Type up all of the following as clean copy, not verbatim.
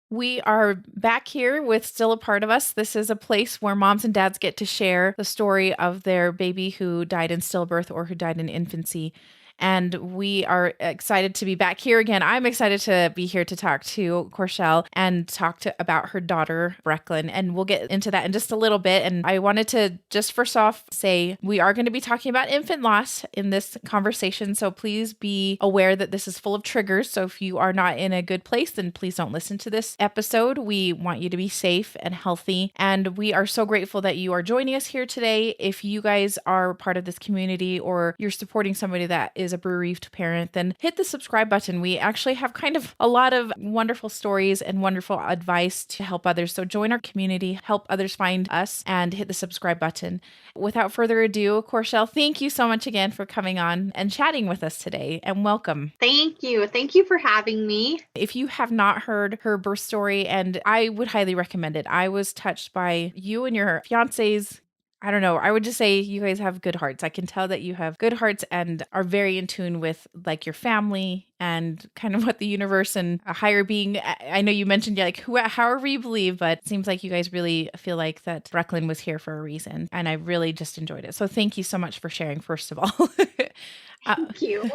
We are back here with Still a Part of Us. This is a place where moms and dads get to share the story of their baby who died in stillbirth or who died in infancy. And we are excited to be back here again. I'm excited to be here to talk to Corchele and talk about her daughter, Breklyn. And we'll get into that in just a little bit. And I wanted to just first off say we are going to be talking about infant loss in this conversation. So please be aware that this is full of triggers. So if you are not in a good place, then please don't listen to this episode. We want you to be safe and healthy. And we are so grateful that you are joining us here today. If you guys are part of this community or you're supporting somebody that is a bereaved parent, then hit the subscribe button. We actually have kind of a lot of wonderful stories and wonderful advice to help others. So join our community, help others find us, and hit the subscribe button. Without further ado, Corchele, thank you so much again for coming on and chatting with us today, and welcome. Thank you. Thank you for having me. If you have not heard her birth story, and I would highly recommend it. I was touched by you and your fiance's, I don't know. I would just say you guys have good hearts. I can tell that you have good hearts and are very in tune with like your family and kind of what the universe and a higher being. I know you mentioned like however you believe, but it seems like you guys really feel like that Breklyn was here for a reason. And I really just enjoyed it. So thank you so much for sharing, first of all. Thank you.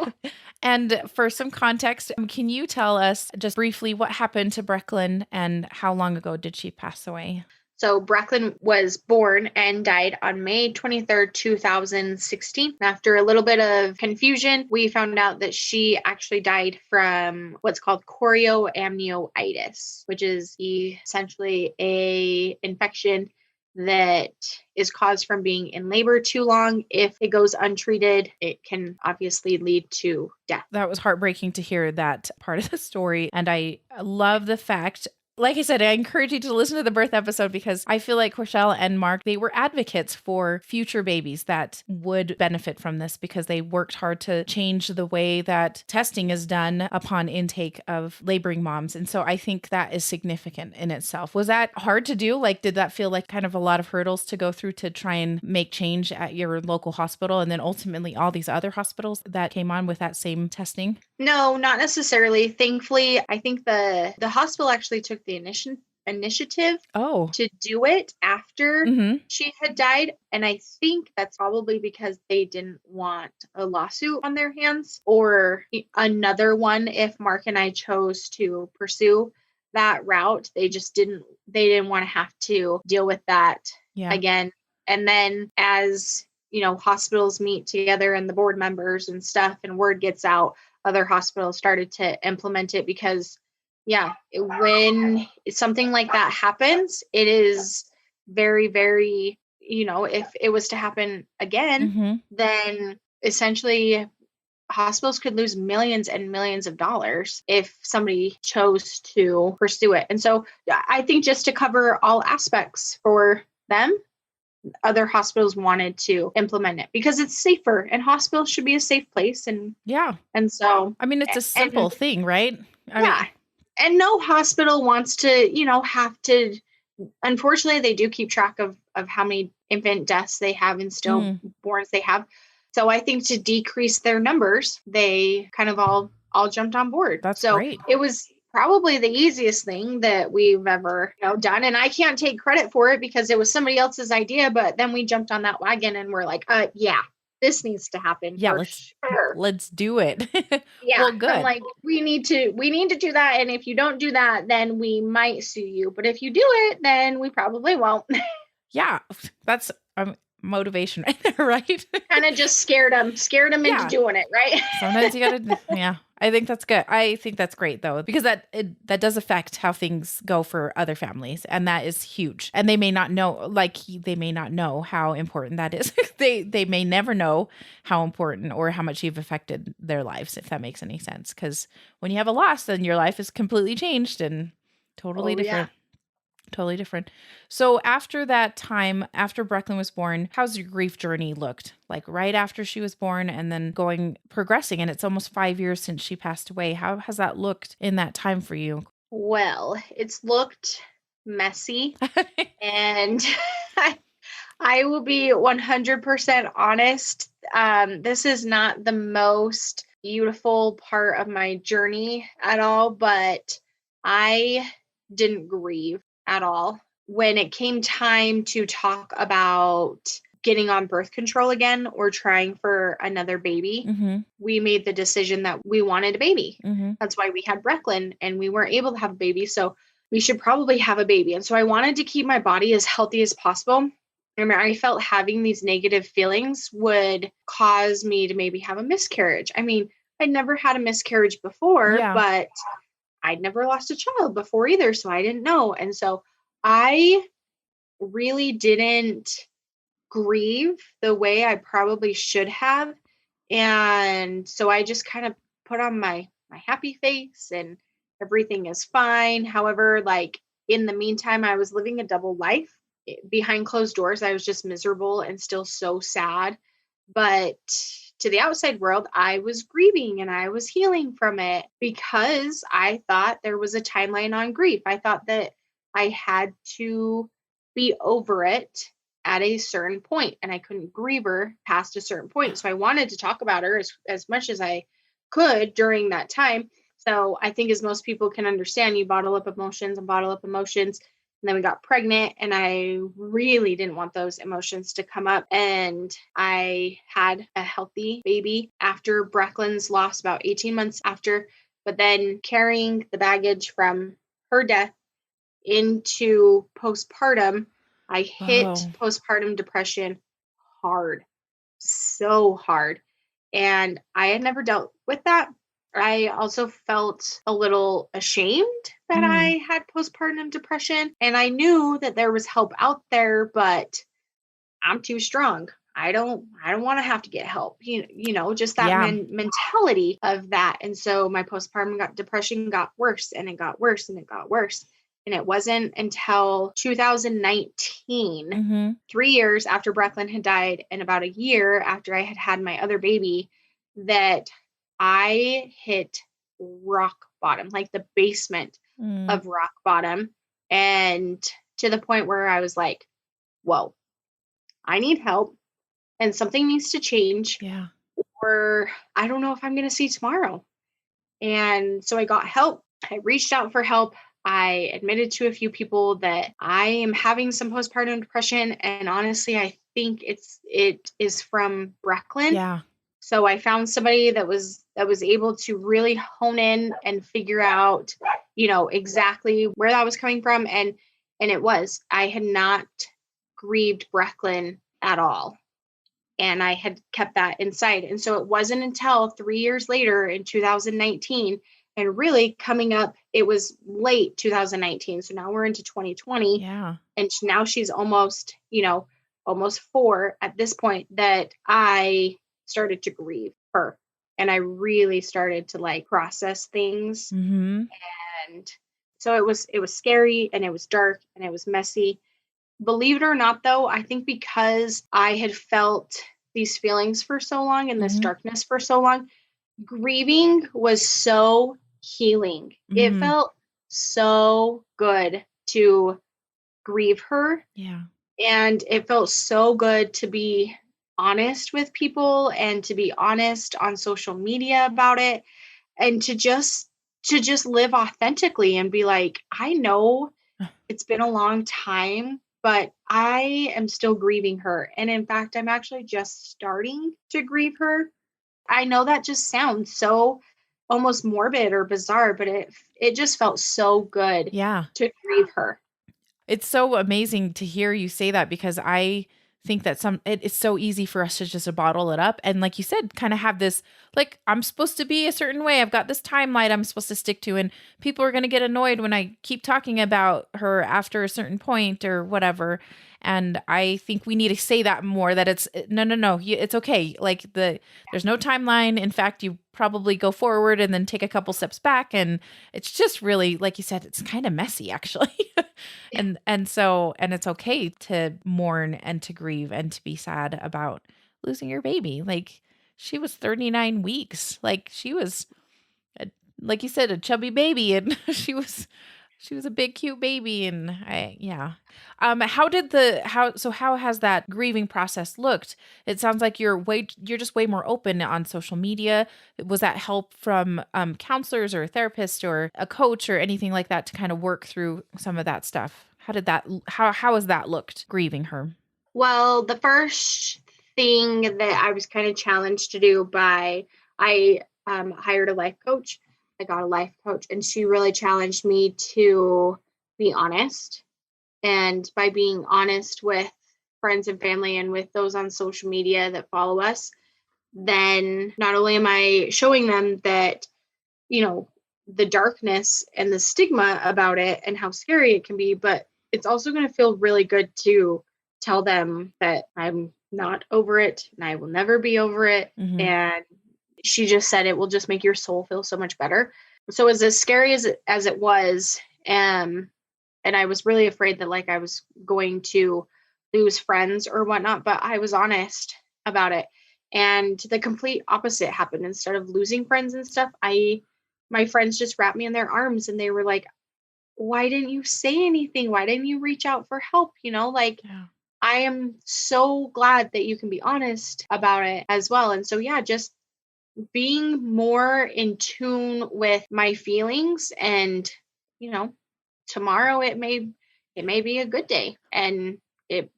And for some context, can you tell us just briefly what happened to Breklyn and how long ago did she pass away? So Breklyn was born and died on May 23rd, 2016. After a little bit of confusion, we found out that she actually died from what's called chorioamnionitis, which is essentially a infection that is caused from being in labor too long. If it goes untreated, it can obviously lead to death. That was heartbreaking to hear that part of the story. And I love the fact, like I said, I encourage you to listen to the birth episode because I feel like Corchele and Mark, they were advocates for future babies that would benefit from this because they worked hard to change the way that testing is done upon intake of laboring moms. And so I think that is significant in itself. Was that hard to do? Like, did that feel like kind of a lot of hurdles to go through to try and make change at your local hospital and then ultimately all these other hospitals that came on with that same testing? No, not necessarily. Thankfully, I think the hospital actually took the initiative to do it after she had died. And I think that's probably because they didn't want a lawsuit on their hands or another one if Mark and I chose to pursue that route. They didn't want to have to deal with that again. And then as hospitals meet together and the board members and stuff and word gets out, other hospitals started to implement it because when something like that happens, it is very, very, if it was to happen again, then essentially hospitals could lose millions and millions of dollars if somebody chose to pursue it. And so I think just to cover all aspects for them, other hospitals wanted to implement it because it's safer and hospitals should be a safe place. And so, I mean, it's a simple thing, right? And no hospital wants to, have to, unfortunately, they do keep track of how many infant deaths they have and stillborns they have. So I think to decrease their numbers, they kind of all jumped on board. That's great. It was probably the easiest thing that we've ever done. And I can't take credit for it because it was somebody else's idea, but then we jumped on that wagon and we're like, this needs to happen. Yeah, let's do it. Well, good. I'm like, we need to do that. And if you don't do that, then we might sue you. But if you do it, then we probably won't. Yeah, that's motivation right there, right? Kind of just scared them into doing it, right? Sometimes you gotta, I think that's good. I think that's great though, because that does affect how things go for other families. And that is huge. And they may not know, they may not know how important that is. They may never know how important or how much you've affected their lives, if that makes any sense. Because when you have a loss, then your life is completely changed and totally different. Yeah. Totally different. So after that time, after Breklyn was born, how's your grief journey looked? Like right after she was born and then progressing, and it's almost 5 years since she passed away. How has that looked in that time for you? Well, it's looked messy and I will be 100% honest. This is not the most beautiful part of my journey at all, but I didn't grieve at all. When it came time to talk about getting on birth control again or trying for another baby, we made the decision that we wanted a baby. That's why we had Breklyn, and we weren't able to have a baby. So we should probably have a baby. And so I wanted to keep my body as healthy as possible. I felt having these negative feelings would cause me to maybe have a miscarriage. I mean, I'd never had a miscarriage before, but I'd never lost a child before either. So I didn't know. And so I really didn't grieve the way I probably should have. And so I just kind of put on my happy face and everything is fine. However, like in the meantime, I was living a double life. Behind closed doors, I was just miserable and still so sad. But to the outside world, I was grieving and I was healing from it because I thought there was a timeline on grief. I thought that I had to be over it at a certain point, and I couldn't grieve her past a certain point. So I wanted to talk about her as much as I could during that time. So I think, as most people can understand, you bottle up emotions and bottle up emotions. And then we got pregnant, and I really didn't want those emotions to come up. And I had a healthy baby after Breklyn's loss, about 18 months after. But then carrying the baggage from her death into postpartum, I hit postpartum depression hard, so hard. And I had never dealt with that. I also felt a little ashamed that I had postpartum depression, and I knew that there was help out there, but I'm too strong. I don't want to have to get help. Just that mentality of that. And so my postpartum depression got worse, and it got worse, and it got worse. And it wasn't until 2019, 3 years after Breklyn had died and about a year after I had had my other baby, that I hit rock bottom, like the basement of rock bottom. And to the point where I was like, whoa, I need help and something needs to change. Yeah. Or I don't know if I'm going to see tomorrow. And so I got help. I reached out for help. I admitted to a few people that I am having some postpartum depression. And honestly, I think it is from Breklyn. Yeah. So I found somebody that was able to really hone in and figure out, exactly where that was coming from. And I had not grieved Breklyn at all. And I had kept that inside. And so it wasn't until 3 years later in 2019, and really coming up, it was late 2019. So now we're into 2020. Yeah. And now she's almost 4 at this point, that I started to grieve her. And I really started to process things. And so it was scary, and it was dark, and it was messy. Believe it or not, though, I think because I had felt these feelings for so long and this darkness for so long, grieving was so healing. It felt so good to grieve her. Yeah. And it felt so good to be honest with people and to be honest on social media about it, and to just live authentically and be like, I know it's been a long time, but I am still grieving her. And in fact, I'm actually just starting to grieve her. I know that just sounds so almost morbid or bizarre, but it just felt so good to grieve her. It's so amazing to hear you say that, because I think that it's so easy for us to just bottle it up. And like you said, kind of have this, like, I'm supposed to be a certain way. I've got this timeline I'm supposed to stick to. And people are going to get annoyed when I keep talking about her after a certain point or whatever. And I think we need to say that more, that it's no, it's okay. Like there's no timeline. In fact, you probably go forward and then take a couple steps back. And it's just really, like you said, it's kind of messy, actually. And it's okay to mourn and to grieve and to be sad about losing your baby. Like, she was 39 weeks. Like, she was, like you said, a chubby baby, and she She was a big, cute baby, and yeah. How has that grieving process looked? It sounds like you're just way more open on social media. Was that help from counselors or a therapist or a coach or anything like that to kind of work through some of that stuff? How has that looked, grieving her? Well, the first thing that I was kind of challenged to do I hired a life coach. I got a life coach, and she really challenged me to be honest. And by being honest with friends and family and with those on social media that follow us, then not only am I showing them that, the darkness and the stigma about it and how scary it can be, but it's also going to feel really good to tell them that I'm not over it and I will never be over it. Mm-hmm. And she just said it will just make your soul feel so much better. So as scary as it was, and I was really afraid that like I was going to lose friends or whatnot, but I was honest about it. And the complete opposite happened. Instead of losing friends and stuff, my friends just wrapped me in their arms and they were like, why didn't you say anything? Why didn't you reach out for help? Yeah. I am so glad that you can be honest about it as well. And so, yeah, just being more in tune with my feelings and, tomorrow it may be a good day and it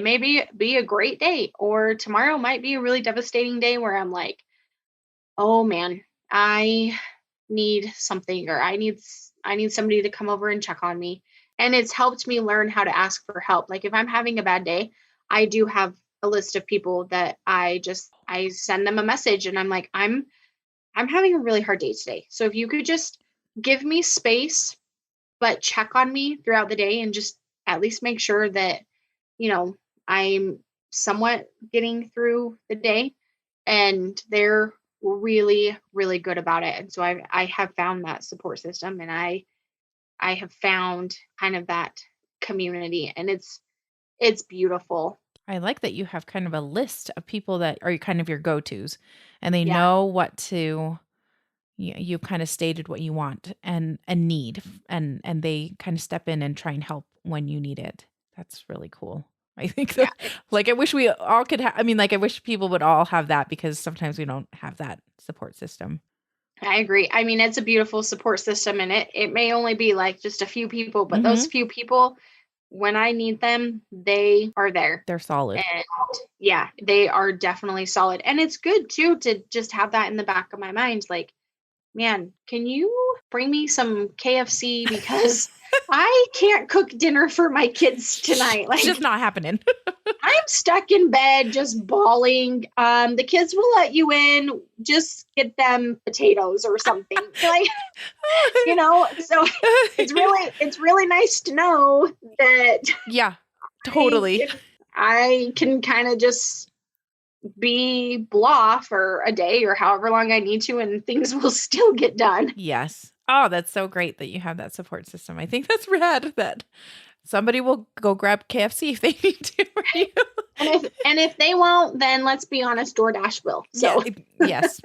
may be a great day, or tomorrow might be a really devastating day where I'm like, oh man, I need something, or I need somebody to come over and check on me. And it's helped me learn how to ask for help. Like if I'm having a bad day, I do have a list of people that I send them a message and I'm like, I'm having a really hard day today. So if you could just give me space, but check on me throughout the day and just at least make sure that, I'm somewhat getting through the day. And they're really, really good about it. And so I have found that support system, and I have found kind of that community, and it's beautiful. I like that you have kind of a list of people that are kind of your go-tos, and they Yeah. know what to. You've kind of stated what you want and need, and they kind of step in and try and help when you need it. That's really cool. I think Yeah. like I wish we all could I mean, like I wish people would all have that, because sometimes we don't have that support system. I agree. I mean, it's a beautiful support system, and it may only be like just a few people, but those Mhm. few people, when I need them, they are there. They're solid. And yeah, they are definitely solid. And it's good too to just have that in the back of my mind. Like, man, can you bring me some KFC because I can't cook dinner for my kids tonight? It's just Like, not happening. I'm stuck in bed just bawling. The kids will let you in. Just get them potatoes or something. Like, so it's really nice to know that Yeah, totally. I can kind of just be blah for a day or however long I need to, and things will still get done. Yes. Oh, that's so great that you have that support system. I think that's rad that somebody will go grab KFC if they need to for you. And if they won't, then let's be honest, DoorDash will. So Yes.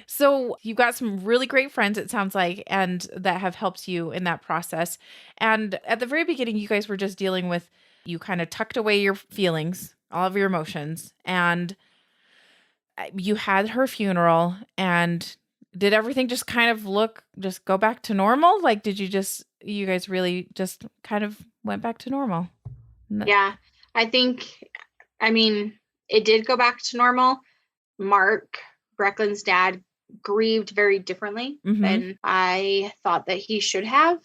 So you've got some really great friends, it sounds like, and that have helped you in that process. And at the very beginning, you guys were just dealing with, you kind of tucked away your feelings, all of your emotions, and you had her funeral. And did everything just kind of just go back to normal? Like, you guys really just kind of went back to normal? yeah, I mean, it did go back to normal. Mark, Breklyn's dad, grieved very differently than I thought that he should have.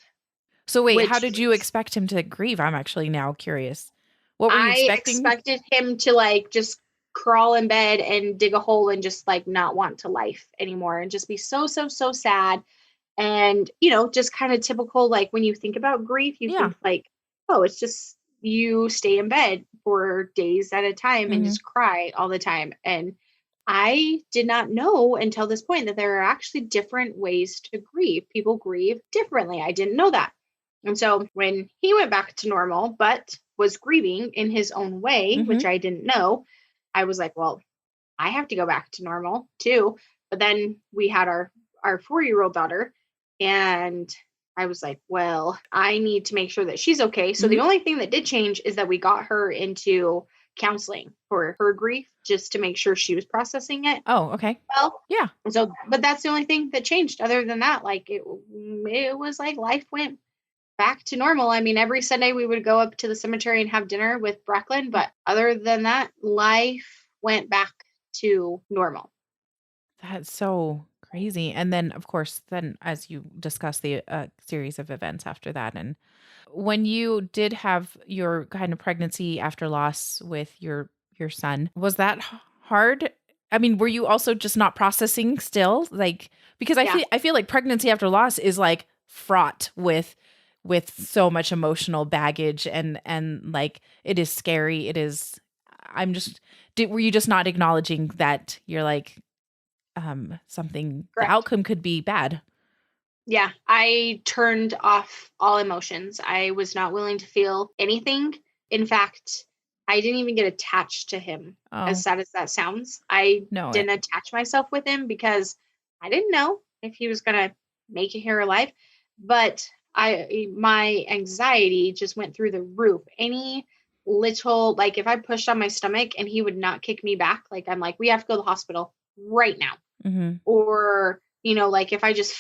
So wait, how did you expect him to grieve? I'm actually now curious. What were you I expecting? expected him to like just crawl in bed and dig a hole and just like not want to life anymore and just be so, so, so sad. And, just kind of typical, like when you think about grief, you think like, oh, it's just you stay in bed for days at a time and just cry all the time. And I did not know until this point that there are actually different ways to grieve. People grieve differently. I didn't know that. And so when he went back to normal, but was grieving in his own way, which I didn't know, I was like, well, I have to go back to normal too. But then we had our 4-year-old daughter, And I was like, well, I need to make sure that she's okay. So the only thing that did change is that we got her into counseling for her grief, just to make sure she was processing it. Oh, okay. Well, yeah. So, but that's the only thing that changed. Other than that, like it was like life went back to normal. I mean, every Sunday we would go up to the cemetery and have dinner with Breklyn, but other than that, life went back to normal. That's so crazy. And then, of course, then as you discuss the series of events after that, and when you did have your kind of pregnancy after loss with your son, was that hard? I mean, were you also just not processing still? Like, because I feel like pregnancy after loss is like fraught with so much emotional baggage, and like it is scary. It is. I'm just. Were you just not acknowledging that you're like something? The Correct. outcome could be bad. Yeah, I turned off all emotions. I was not willing to feel anything. In fact, I didn't even get attached to him. As sad as that sounds, I didn't attach myself with him because I didn't know if he was going to make it here alive. But my anxiety just went through the roof. Any little, like if I pushed on my stomach and he would not kick me back, like I'm like, we have to go to the hospital right now. Or, like if I just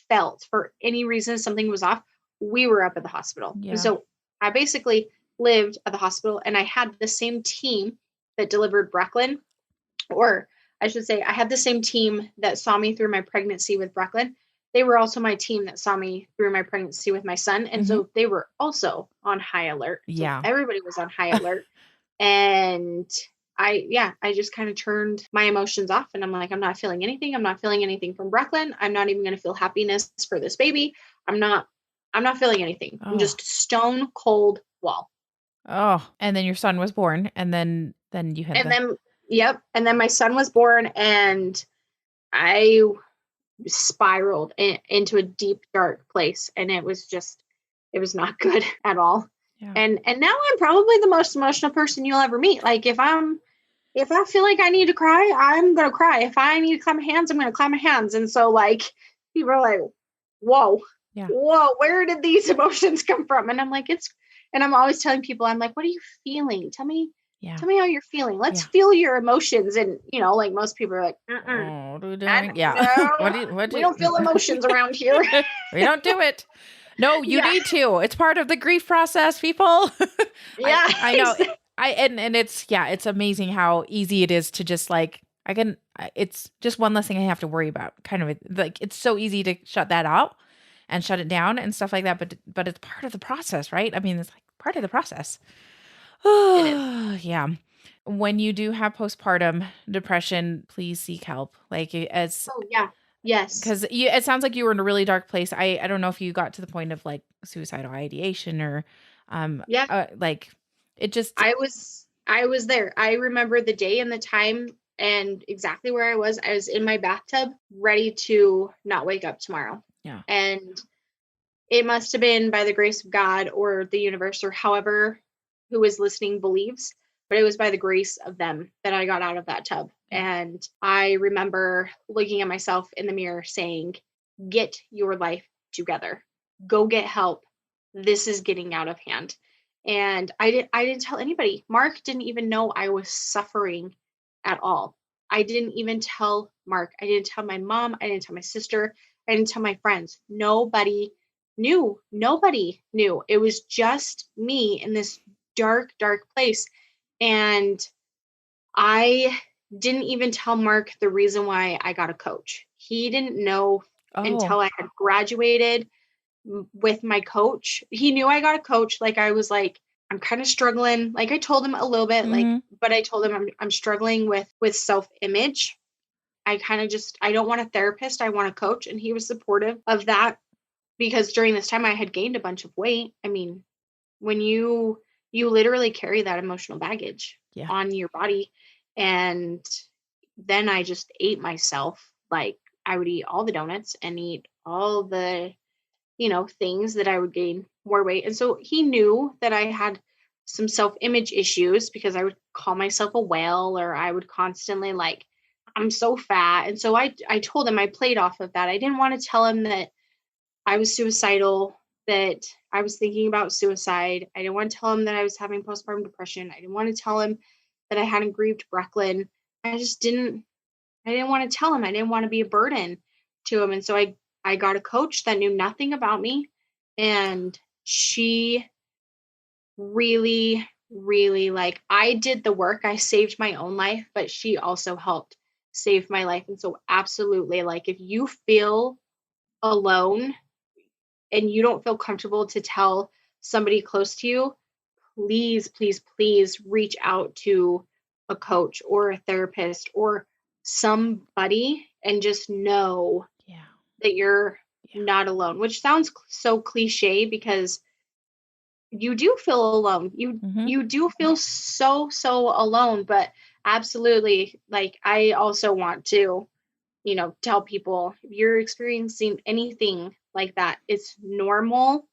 felt for any reason something was off, we were up at the hospital. Yeah. And so I basically lived at the hospital, and I had the same team that delivered Breklyn, or I should say I had the same team that saw me through my pregnancy with Breklyn. They were also my team that saw me through my pregnancy with my son. And so they were also on high alert. Yeah. So everybody was on high alert. And I just kind of turned my emotions off, and I'm like, I'm not feeling anything. I'm not feeling anything from Breklyn. I'm not even going to feel happiness for this baby. I'm not feeling anything. I'm just stone cold wall. Oh, and then your son was born, and then you had and then my son was born, and I spiraled into a deep dark place, and it was not good at all. Yeah. And now I'm probably the most emotional person you'll ever meet. Like if I feel like I need to cry, I'm going to cry. If I need to clap my hands, I'm going to clap my hands. And so like people are like, whoa, where did these emotions come from? And I'm like, and I'm always telling people, I'm like, what are you feeling? Tell me how you're feeling. Let's feel your emotions. And like most people are like, no, we don't feel emotions around here. We don't do it. No, you need to. It's part of the grief process, people. Yeah. I know. And it's amazing how easy it is to just like, it's just one less thing I have to worry about. Kind of like, it's so easy to shut that out and shut it down and stuff like that. But it's part of the process, right? I mean, it's like part of the process. Yeah. When you do have postpartum depression, please seek help. Like as yes, because it sounds like you were in a really dark place. I don't know if you got to the point of like suicidal ideation or like it just. I was there. I remember the day and the time and exactly where I was. I was in my bathtub, ready to not wake up tomorrow. Yeah. And it must have been by the grace of God or the universe or however who is listening believes, but it was by the grace of them that I got out of that tub. And I remember looking at myself in the mirror saying, get your life together. Go get help. This is getting out of hand. And I didn't tell anybody. Mark didn't even know I was suffering at all. I didn't even tell Mark. I didn't tell my mom. I didn't tell my sister. I didn't tell my friends. Nobody knew. Nobody knew. It was just me in this dark, dark place. And I didn't even tell Mark the reason why I got a coach. He didn't know until I had graduated with my coach. He knew I got a coach. Like I was like, I'm kind of struggling. Like I told him a little bit, but I told him I'm struggling with self-image. I don't want a therapist. I want a coach. And he was supportive of that because during this time I had gained a bunch of weight. I mean, when you literally carry that emotional baggage on your body. And then I just ate myself. Like I would eat all the donuts and eat all the, things that I would gain more weight. And so he knew that I had some self-image issues because I would call myself a whale, or I would constantly like, I'm so fat. And so I told him, I played off of that. I didn't want to tell him that I was suicidal, that I was thinking about suicide. I didn't want to tell him that I was having postpartum depression. I didn't want to tell him that I hadn't grieved Breklyn. I didn't want to tell him. I didn't want to be a burden to him. And so I got a coach that knew nothing about me. And she really, really, like, I did the work. I saved my own life, but she also helped save my life. And so absolutely, like, if you feel alone and you don't feel comfortable to tell somebody close to you, please, please, please reach out to a coach or a therapist or somebody and just know that you're not alone, which sounds so cliche because you do feel alone. You do feel so alone, but absolutely, like, I also want to, tell people, if you're experiencing anything like that, it's normal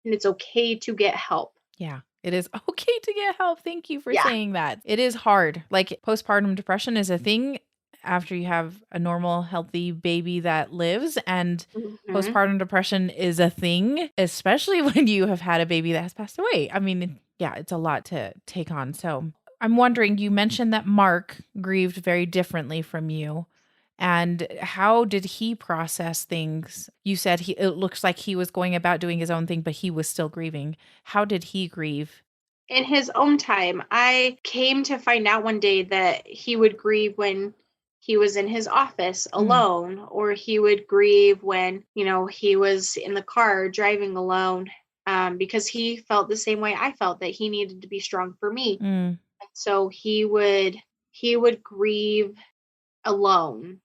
and it's okay to get help. Yeah, it is okay to get help. Thank you for Yeah. saying that. It is hard. Like, postpartum depression is a thing after you have a normal, healthy baby that lives, and Mhm. postpartum depression is a thing, especially when you have had a baby that has passed away. I mean, yeah, it's a lot to take on. So I'm wondering, you mentioned that Mark grieved very differently from you. And how did he process things? You said it looks like he was going about doing his own thing, but he was still grieving. How did he grieve? In his own time. I came to find out one day that he would grieve when he was in his office Mm, alone, or he would grieve when, he was in the car driving alone, because he felt the same way I felt, that he needed to be strong for me. mm, And so he would grieve alone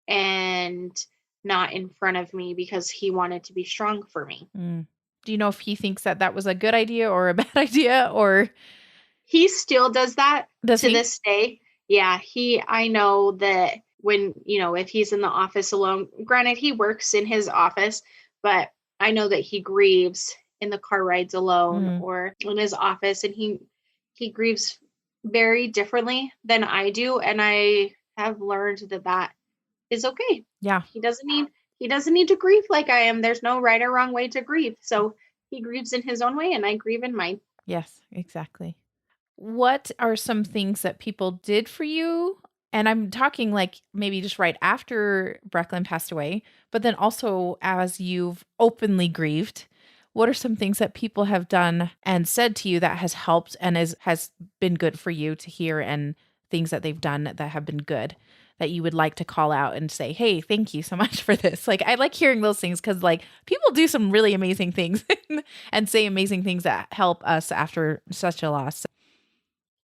and not in front of me because he wanted to be strong for me. mm. Do you know if he thinks that that was a good idea or a bad idea, or He still does that does to he? this day. Yeah, I know that when, if he's in the office alone, granted he works in his office, but I know that he grieves in the car rides alone Mm, or in his office, and he grieves very differently than I do, and I have learned that that is okay. yeah. He doesn't need to grieve like I am. There's no right or wrong way to grieve. So he grieves in his own way and I grieve in mine. Yes, exactly. What are some things that people did for you? And I'm talking like maybe just right after Breklyn passed away, but then also as you've openly grieved, what are some things that people have done and said to you that has helped and has been good for you to hear, and things that they've done that have been good that you would like to call out and say, "Hey, thank you so much for this." Like, I like hearing those things cuz like people do some really amazing things and say amazing things that help us after such a loss.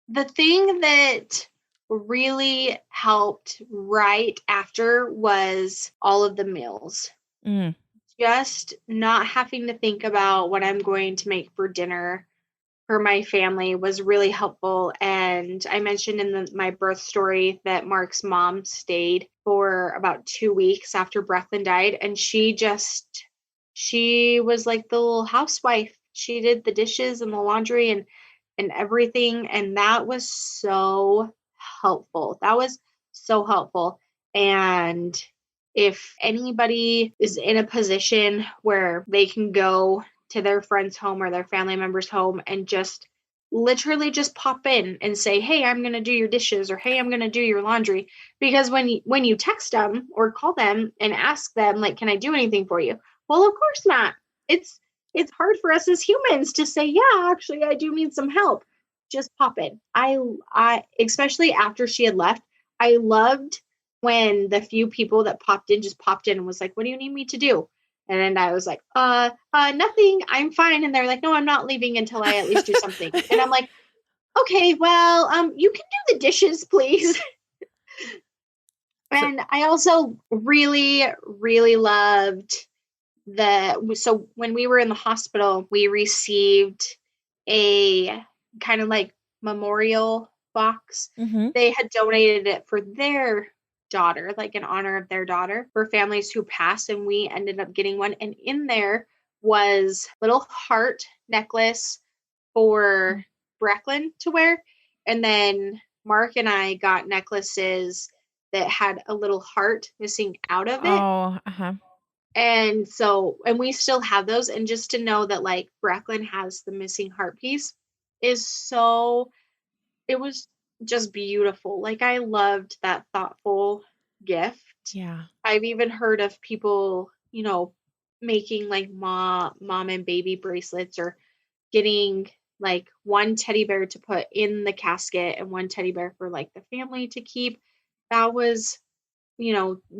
The thing that really helped right after was all of the meals. Mm, Just not having to think about what I'm going to make for dinner for my family was really helpful. And I mentioned in my birth story that Mark's mom stayed for about 2 weeks after Breklyn died. And she was like the little housewife. She did the dishes and the laundry and everything. And that was so helpful. That was so helpful. And if anybody is in a position where they can go to their friend's home or their family member's home and just literally just pop in and say, "Hey, I'm going to do your dishes," or "Hey, I'm going to do your laundry," because when you text them or call them and ask them, like, "Can I do anything for you?" Well, of course not. It's hard for us as humans to say, "Yeah, actually I do need some help." Just pop in. I especially after she had left, I loved when the few people that popped in just popped in and was like, "What do you need me to do?" And then I was like, nothing, I'm fine." And they're like, "No, I'm not leaving until I at least do something." And I'm like, "Okay, well, you can do the dishes, please." so And I also really, really loved so when we were in the hospital, we received a kind of like memorial box. mhm. They had donated it for their daughter, like in honor of their daughter, for families who passed, and we ended up getting one. And in there was little heart necklace Mm. for Breklyn to wear. And then Mark and I got necklaces that had a little heart missing out of it. Oh, uh-huh. And we still have those. And just to know that like Breklyn has the missing heart piece is it was just beautiful. Like I loved that thoughtful gift. Yeah. I've even heard of people, making like mom and baby bracelets, or getting like one teddy bear to put in the casket and one teddy bear for like the family to keep. That was,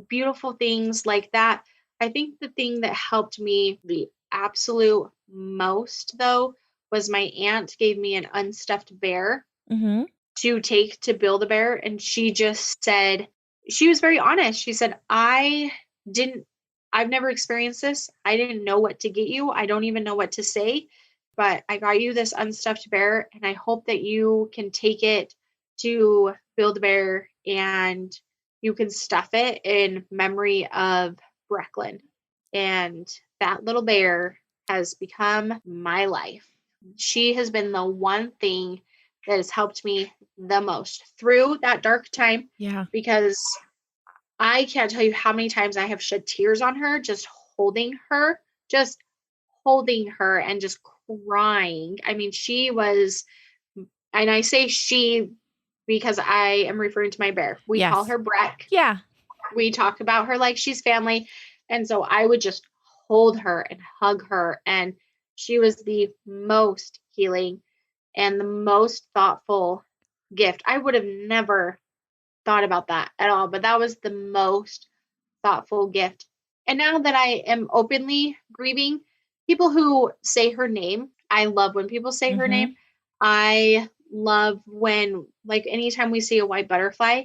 beautiful things like that. I think the thing that helped me the absolute most though was my aunt gave me an unstuffed bear to take to Build-A-Bear, and she just said, she was very honest. She said, I've never experienced this. I didn't know what to get you. I don't even know what to say, but I got you this unstuffed bear, and I hope that you can take it to Build-A-Bear and you can stuff it in memory of Breklyn. And that little bear has become my life. She has been the one thing that has helped me the most through that dark time. Yeah. Because I can't tell you how many times I have shed tears on her, just holding her and just crying. I mean, she was, and I say she because I am referring to my bear. We call her Breck. Yeah. We talk about her like she's family. And so I would just hold her and hug her. And she was the most healing and the most thoughtful gift. I would have never thought about that at all, but that was the most thoughtful gift. And now that I am openly grieving, people who say her name, I love when people say her name. I love when, like, anytime we see a white butterfly,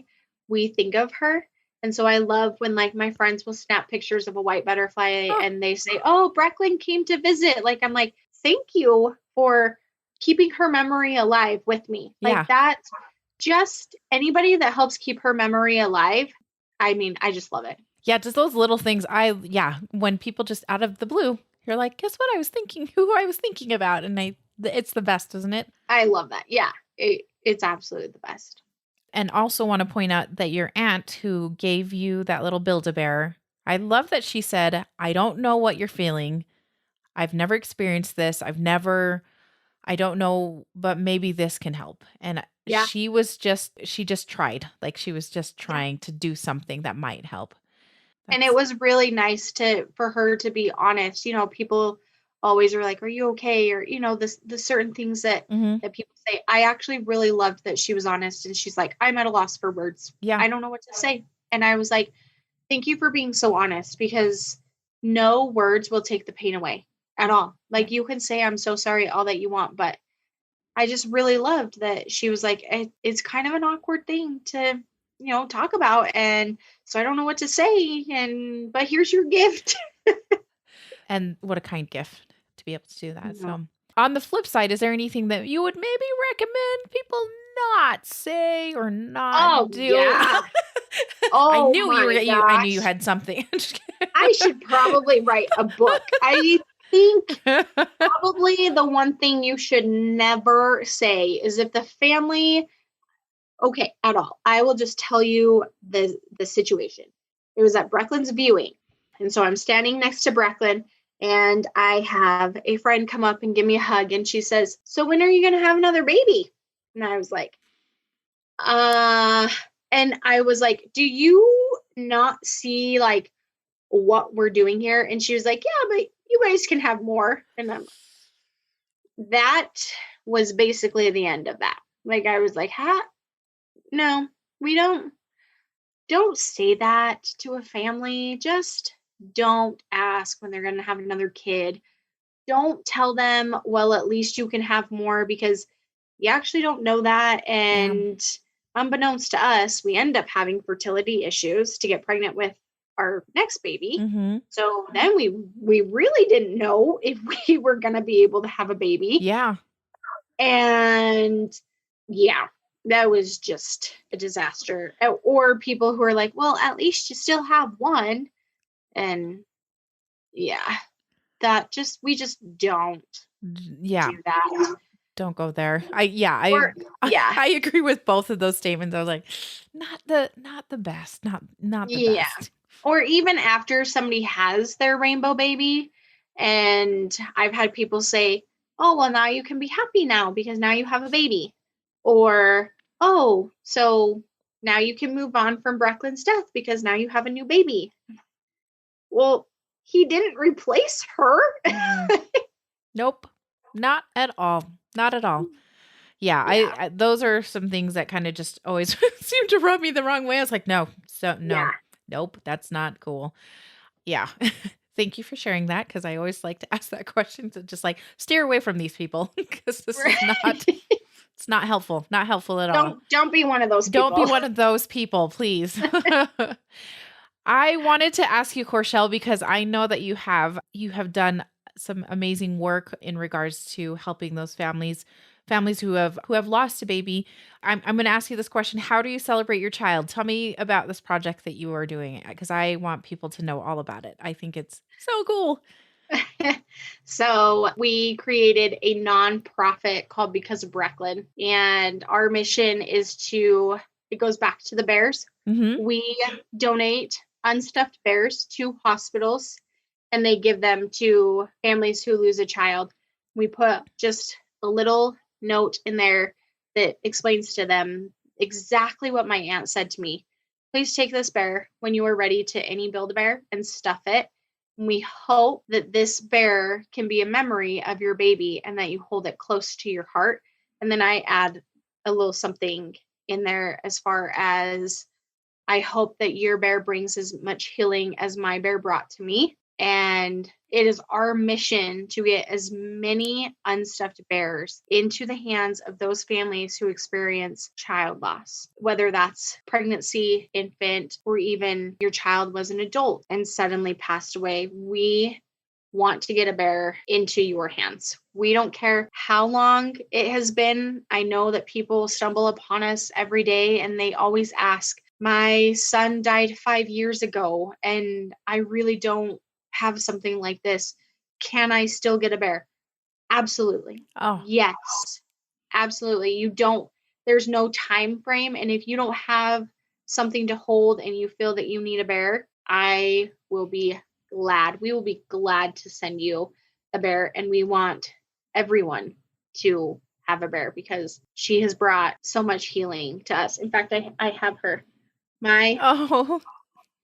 we think of her. And so I love when, like, my friends will snap pictures of a white butterfly and they say, oh, Breklyn came to visit. Like, I'm like, thank you for keeping her memory alive with me. Like, that's just anybody that helps keep her memory alive. I mean, I just love it. Yeah, just those little things. When people just out of the blue, you're like, guess what I was thinking, who I was thinking about. And it's the best, isn't it? I love that. Yeah, it's absolutely the best. And also want to point out that your aunt who gave you that little Build-A-Bear, I love that she said, I don't know what you're feeling. I've never experienced this. I don't know, but maybe this can help. And she just tried. Like she was just trying to do something that might help. And it was really nice for her to be honest. People always are like, are you okay? Or, the certain things that people say. I actually really loved that she was honest. And she's like, I'm at a loss for words. Yeah. I don't know what to say. And I was like, thank you for being so honest, because no words will take the pain away at all. Like you can say, I'm so sorry, all that you want. But I just really loved that she was like, it's kind of an awkward thing to, talk about. And so I don't know what to say. But here's your gift. And what a kind gift to be able to do that. So on the flip side, is there anything that you would maybe recommend people not say or not do? Yeah. I knew you had something. I should probably write a book. I think probably the one thing you should never say is if the family, at all. I will just tell you the situation. It was at Breklyn's viewing. And so I'm standing next to Breklyn, and I have a friend come up and give me a hug, and she says, so when are you going to have another baby? And I was like, and I was like, do you not see like what we're doing here? And she was like, yeah, but you guys can have more. And that was basically the end of that. Like, I was like, no, we don't say that to a family. Just don't ask when they're going to have another kid. Don't tell them, well, at least you can have more, because you actually don't know that. And unbeknownst to us, we end up having fertility issues to get pregnant with our next baby. So then we really didn't know if we were going to be able to have a baby. Yeah. And that was just a disaster. Or people who are like, well, at least you still have one. And we just don't do that. Don't go there. I agree with both of those statements. I was like, not the best, not the best. Or even after somebody has their rainbow baby, and I've had people say, oh, well, now you can be happy now because now you have a baby. Or, oh, so now you can move on from Breklyn's death because now you have a new baby. Well, he didn't replace her. Nope. Not at all. Not at all. Yeah, I those are some things that kind of just always seem to rub me the wrong way. I was like, no, nope, that's not cool. Yeah. Thank you for sharing that, because I always like to ask that question to just like steer away from these people, because this is not, it's not helpful. Not helpful at all. Don't be one of those people. Don't be one of those people, please. I wanted to ask you, Corchele, because I know that you have done some amazing work in regards to helping those families who have lost a baby. I'm going to ask you this question. How do you celebrate your child? Tell me about this project that you are doing, because I want people to know all about it. I think it's so cool. So we created a nonprofit called Because of Breklyn, and our mission is it goes back to the bears. Mm-hmm. We donate unstuffed bears to hospitals, and they give them to families who lose a child. We put just a little note in there that explains to them exactly what my aunt said to me. Please take this bear when you are ready to any Build-A-Bear and stuff it. We hope that this bear can be a memory of your baby and that you hold it close to your heart. And then I add a little something in there as far as, I hope that your bear brings as much healing as my bear brought to me. And it is our mission to get as many unstuffed bears into the hands of those families who experience child loss, whether that's pregnancy, infant, or even your child was an adult and suddenly passed away. We want to get a bear into your hands. We don't care how long it has been. I know that people stumble upon us every day and they always ask, my son died 5 years ago and I really don't have something like this. Can I still get a bear? Absolutely. Oh. Yes. Absolutely. There's no time frame. And if you don't have something to hold and you feel that you need a bear, we will be glad to send you a bear. And we want everyone to have a bear because she has brought so much healing to us. In fact, I have her. My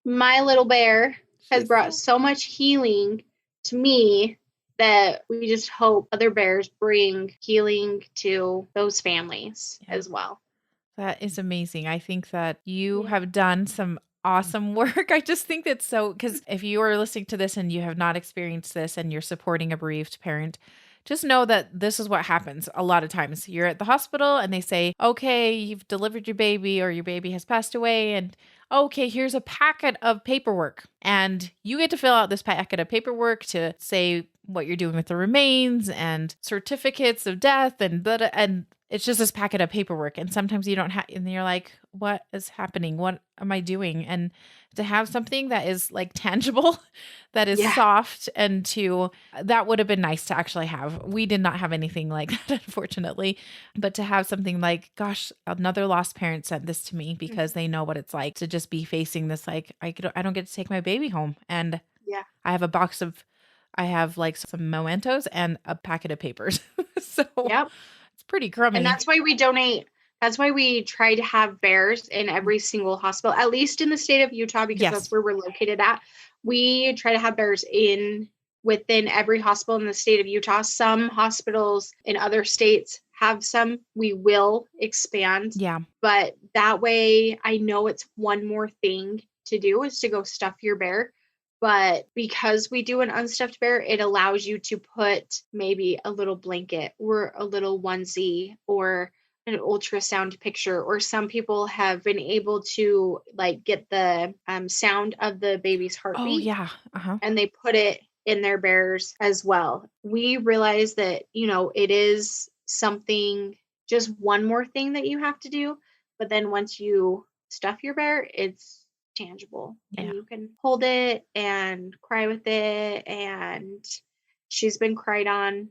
little bear has brought so much healing to me that we just hope other bears bring healing to those families as well. That is amazing. I think that you have done some awesome work. I just think that's because if you are listening to this and you have not experienced this and you're supporting a bereaved parent, just know that this is what happens a lot of times. You're at the hospital and they say, okay, you've delivered your baby or your baby has passed away, and okay, here's a packet of paperwork. And you get to fill out this packet of paperwork to say what you're doing with the remains and certificates of death and it's just this packet of paperwork. And sometimes you don't have, and you're like, what is happening? What am I doing? And to have something that is like tangible, that is soft, and that would have been nice to actually have. We did not have anything like that, unfortunately, but to have something like, gosh, another lost parent sent this to me because they know what it's like to just be facing this. Like, I don't get to take my baby home. And I have like some mementos and a packet of papers. So it's pretty crummy. And that's why we donate. That's why we try to have bears in every single hospital, at least in the state of Utah, because that's where we're located at. We try to have bears within every hospital in the state of Utah. Some hospitals in other states have some. We will expand. Yeah. But that way, I know it's one more thing to do is to go stuff your bear. But because we do an unstuffed bear, it allows you to put maybe a little blanket or a little onesie or an ultrasound picture, or some people have been able to like get the sound of the baby's heartbeat. Oh, yeah. And they put it in their bears as well. We realize that, it is something, just one more thing that you have to do. But then once you stuff your bear, it's tangible and you can hold it and cry with it. And she's been cried on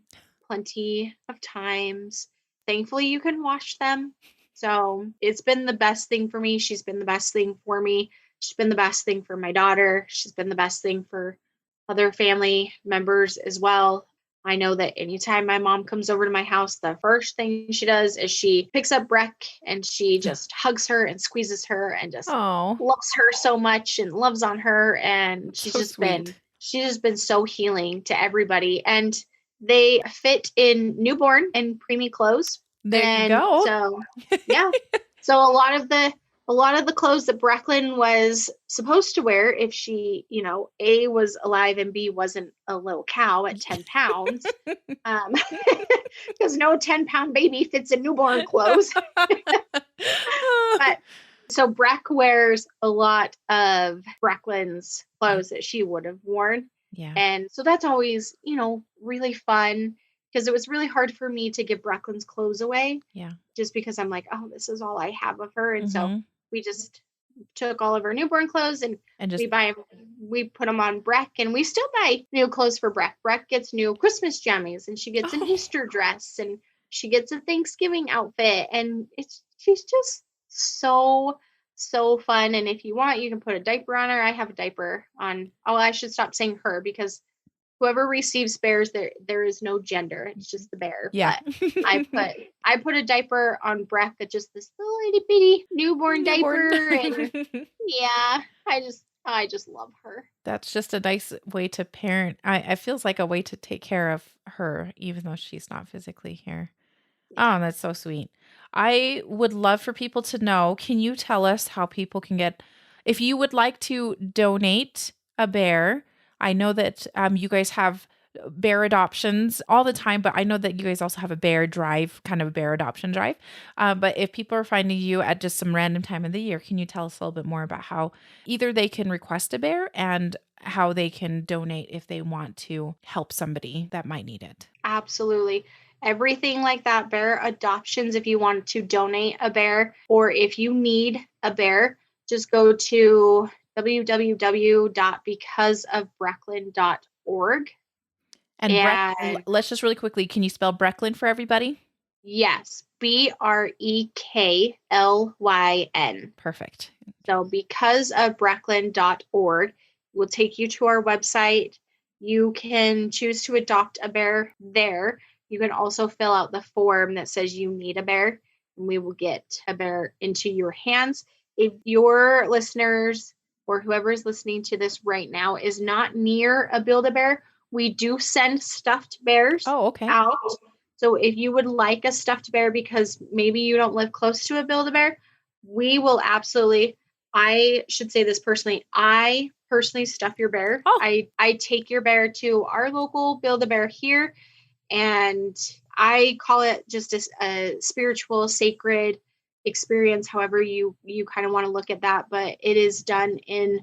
plenty of times. Thankfully, you can wash them. So it's been the best thing for me. She's been the best thing for me She's been the best thing for my daughter. She's been the best thing for other family members as well. I know that anytime my mom comes over to my house, the first thing she does is she picks up Breck and she just hugs her and squeezes her and just loves her so much and loves on her. And she's just been so healing to everybody. And they fit in newborn and preemie clothes. There you go. So yeah. So a lot of the clothes that Breklyn was supposed to wear, if she, A, was alive and B, wasn't a little cow at 10 pounds, because no 10-pound baby fits in newborn clothes. But so Breck wears a lot of Breklyn's clothes that she would have worn. Yeah. And so that's always, really fun, because it was really hard for me to give Breklyn's clothes away. Yeah. Just because I'm like, oh, this is all I have of her. And so we just took all of her newborn clothes and we put them on Breck, and we still buy new clothes for Breck. Breck gets new Christmas jammies, and she gets an Easter dress, and she gets a Thanksgiving outfit, and she's just so fun. And if you want, you can put a diaper on her. I have a diaper on. Oh, I should stop saying her, because whoever receives bears, there is no gender. It's just the bear. Yeah. But I put a diaper on Breck, just this little itty bitty newborn diaper. And yeah, I just love her. That's just a nice way to parent. It feels like a way to take care of her, even though she's not physically here. Oh, that's so sweet. I would love for people to know, can you tell us how people can if you would like to donate a bear? I know that you guys have bear adoptions all the time, but I know that you guys also have a bear drive, kind of a bear adoption drive. But if people are finding you at just some random time of the year, can you tell us a little bit more about how either they can request a bear and how they can donate if they want to help somebody that might need it? Absolutely. Everything like that, bear adoptions, if you want to donate a bear or if you need a bear, just go to www.becaseofbreklyn.org. And let's just really quickly, can you spell Breklyn for everybody? Yes, Breklyn. Perfect. So becaseofbreklyn.org will take you to our website. You can choose to adopt a bear there. You can also fill out the form that says you need a bear, and we will get a bear into your hands. If your listeners or whoever is listening to this right now is not near a Build-A-Bear, we do send stuffed bears out. So if you would like a stuffed bear because maybe you don't live close to a Build-A-Bear, we will absolutely, I should say this personally, I personally stuff your bear. I take your bear to our local Build-A-Bear here, and I call it just a spiritual, sacred experience, however you kind of want to look at that, but it is done in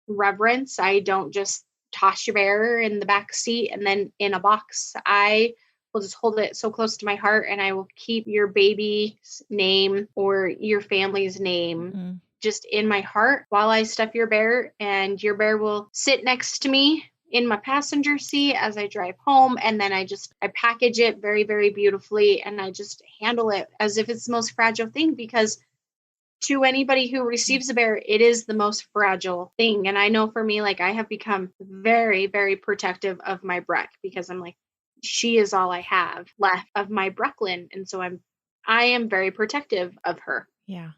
reverence. I don't just toss your bear in the back seat and then in a box. I will just hold it so close to my heart, and I will keep your baby's name or your family's name just in my heart while I stuff your bear, and your bear will sit next to me in my passenger seat as I drive home. And then I package it very, very beautifully, and I just handle it as if it's the most fragile thing, because to anybody who receives a bear, it is the most fragile thing. And I know for me, like, I have become very, very protective of my Breck, because I'm like, she is all I have left of my Breklyn. And so I am very protective of her. Yeah.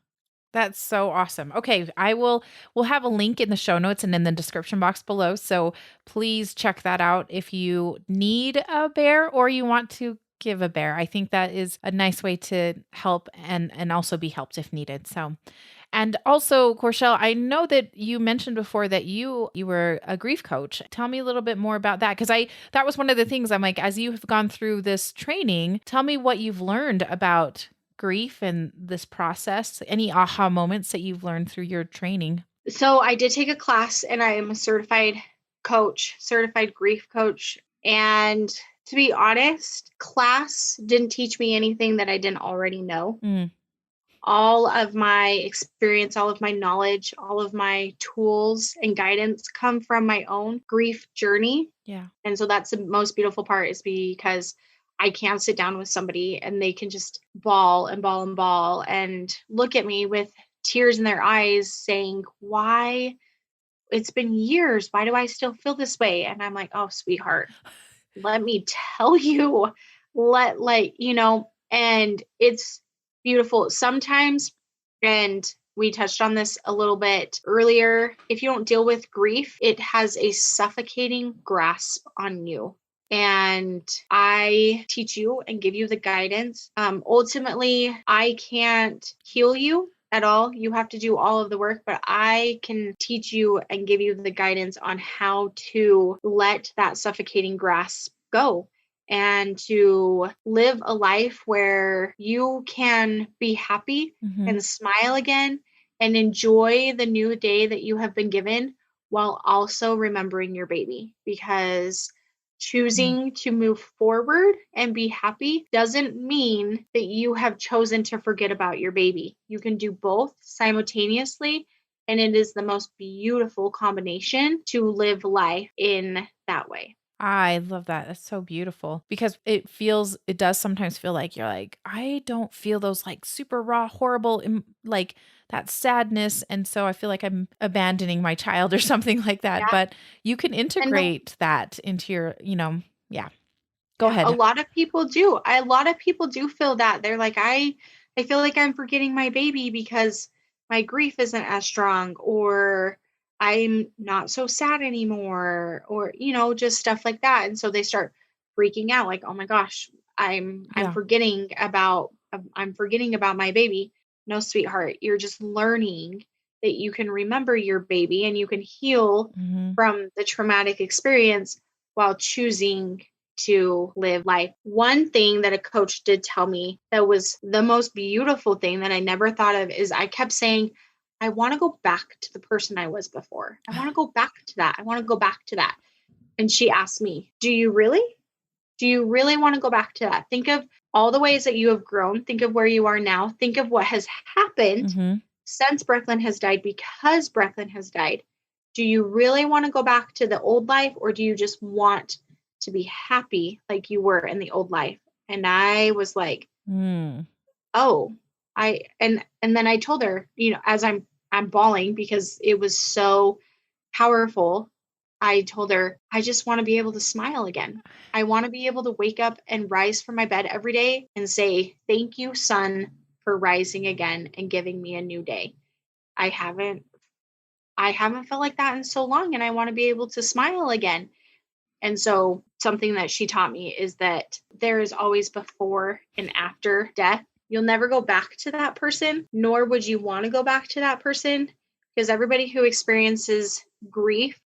That's so awesome. Okay, we'll have a link in the show notes and in the description box below. So please check that out if you need a bear or you want to give a bear. I think that is a nice way to help and also be helped if needed. So, and also, Corchele, I know that you mentioned before that you were a grief coach. Tell me a little bit more about that, because that was one of the things I'm like, as you have gone through this training, tell me what you've learned about grief and this process, any aha moments that you've learned through your training. So I did take a class, and I am a certified grief coach. And to be honest, class didn't teach me anything that I didn't already know. All of my experience, all of my knowledge, all of my tools and guidance come from my own grief journey. Yeah. And so that's the most beautiful part, is because I can sit down with somebody and they can just bawl and bawl and bawl and look at me with tears in their eyes saying, why? It's been years. Why do I still feel this way? And I'm like, oh, sweetheart, let me tell you, and it's beautiful sometimes. And we touched on this a little bit earlier. If you don't deal with grief, it has a suffocating grasp on you. And I teach you and give you the guidance. Ultimately, I can't heal you at all. You have to do all of the work, but I can teach you and give you the guidance on how to let that suffocating grasp go and to live a life where you can be happy and smile again and enjoy the new day that you have been given while also remembering your baby. Because choosing to move forward and be happy doesn't mean that you have chosen to forget about your baby. You can do both simultaneously, and it is the most beautiful combination to live life in that way. I love that. That's so beautiful because it does sometimes feel like you're like, I don't feel those like super raw, horrible, like that sadness. And so I feel like I'm abandoning my child or something like that. Yeah. But you can integrate that into your, yeah. Go ahead. A lot of people do. A lot of people do feel that. They're like, I feel like I'm forgetting my baby because my grief isn't as strong, or I'm not so sad anymore, or just stuff like that. And so they start freaking out like, oh my gosh, I'm forgetting about my baby. No, sweetheart, you're just learning that you can remember your baby and you can heal from the traumatic experience while choosing to live life. One thing that a coach did tell me that was the most beautiful thing that I never thought of is I kept saying, I want to go back to the person I was before. I want to go back to that. I want to go back to that. And she asked me, do you really? Do you really want to go back to that? Think of all the ways that you have grown. Think of where you are now. Think of what has happened since Breklyn has died, because Breklyn has died. Do you really want to go back to the old life, or do you just want to be happy like you were in the old life? And I was like, oh, and then I told her, as I'm bawling because it was so powerful. I told her, I just want to be able to smile again. I want to be able to wake up and rise from my bed every day and say, thank you, sun, for rising again and giving me a new day. I haven't felt like that in so long, and I want to be able to smile again. And so something that she taught me is that there is always before and after death. You'll never go back to that person, nor would you want to go back to that person, because everybody who experiences grief,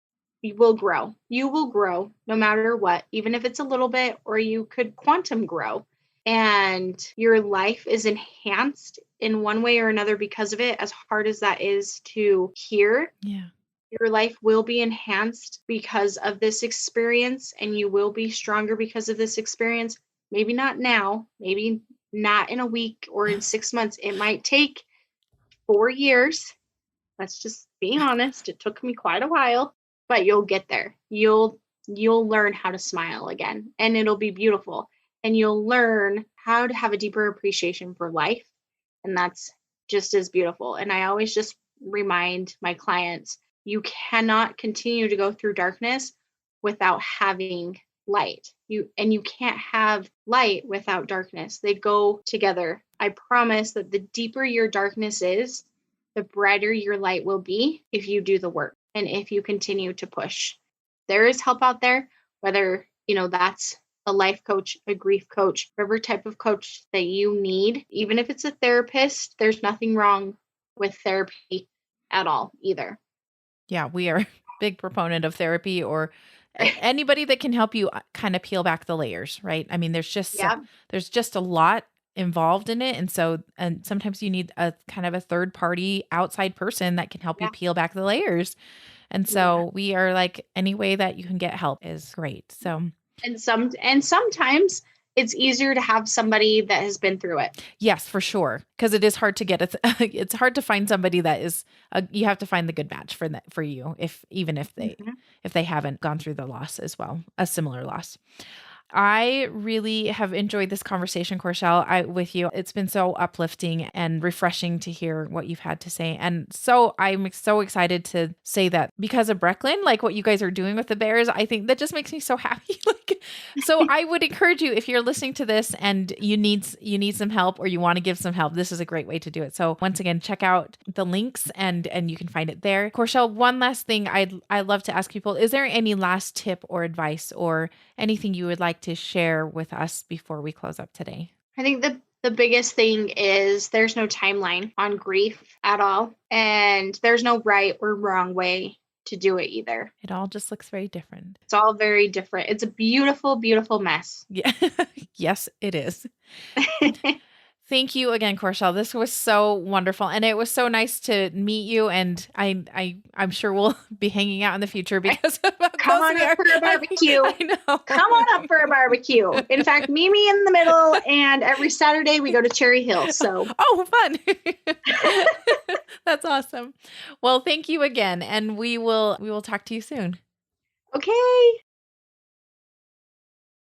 you will grow. You will grow no matter what, even if it's a little bit, or you could quantum grow. And your life is enhanced in one way or another because of it, as hard as that is to hear. Yeah. Your life will be enhanced because of this experience, and you will be stronger because of this experience. Maybe not now, maybe not in a week or in 6 months. It might take 4 years. Let's just be honest. It took me quite a while, but you'll get there. You'll learn how to smile again, and it'll be beautiful. And you'll learn how to have a deeper appreciation for life. And that's just as beautiful. And I always just remind my clients, you cannot continue to go through darkness without having light. You can't have light without darkness. They go together. I promise that the deeper your darkness is, the brighter your light will be if you do the work and if you continue to push. There is help out there, whether, that's a life coach, a grief coach, whatever type of coach that you need. Even if it's a therapist, there's nothing wrong with therapy at all either. Yeah, we are a big proponent of therapy, or anybody that can help you kind of peel back the layers, right? I mean, there's just a lot involved in it. And sometimes you need a kind of a third party outside person that can help you peel back the layers. And so we are like, any way that you can get help is great. So, and sometimes it's easier to have somebody that has been through it. Yes, for sure. Because it is hard to get it's hard to find somebody that is you have to find the good match for you, if they haven't gone through the loss as well, a similar loss. I really have enjoyed this conversation, Corchele, with you. It's been so uplifting and refreshing to hear what you've had to say. And so I'm so excited to say that because of Breklyn, like what you guys are doing with the bears, I think that just makes me so happy. So I would encourage you, if you're listening to this and you need some help or you want to give some help, this is a great way to do it. So once again, check out the links and you can find it there. Corchele, one last thing I'd love to ask people, is there any last tip or advice or anything you would like to share with us before we close up today? I think the biggest thing is there's no timeline on grief at all. And there's no right or wrong way to do it either. It all just looks very different. It's all very different. It's a beautiful, beautiful mess. Yeah. Yes, it is. Thank you again, Corchele. This was so wonderful. And it was so nice to meet you. And I'm sure we'll be hanging out in the future because of how Come on up for a barbecue. I know. Come on up for a barbecue. In fact, meet me in the middle. And every Saturday we go to Cherry Hill. So fun. That's awesome. Well, thank you again. And we will talk to you soon. Okay.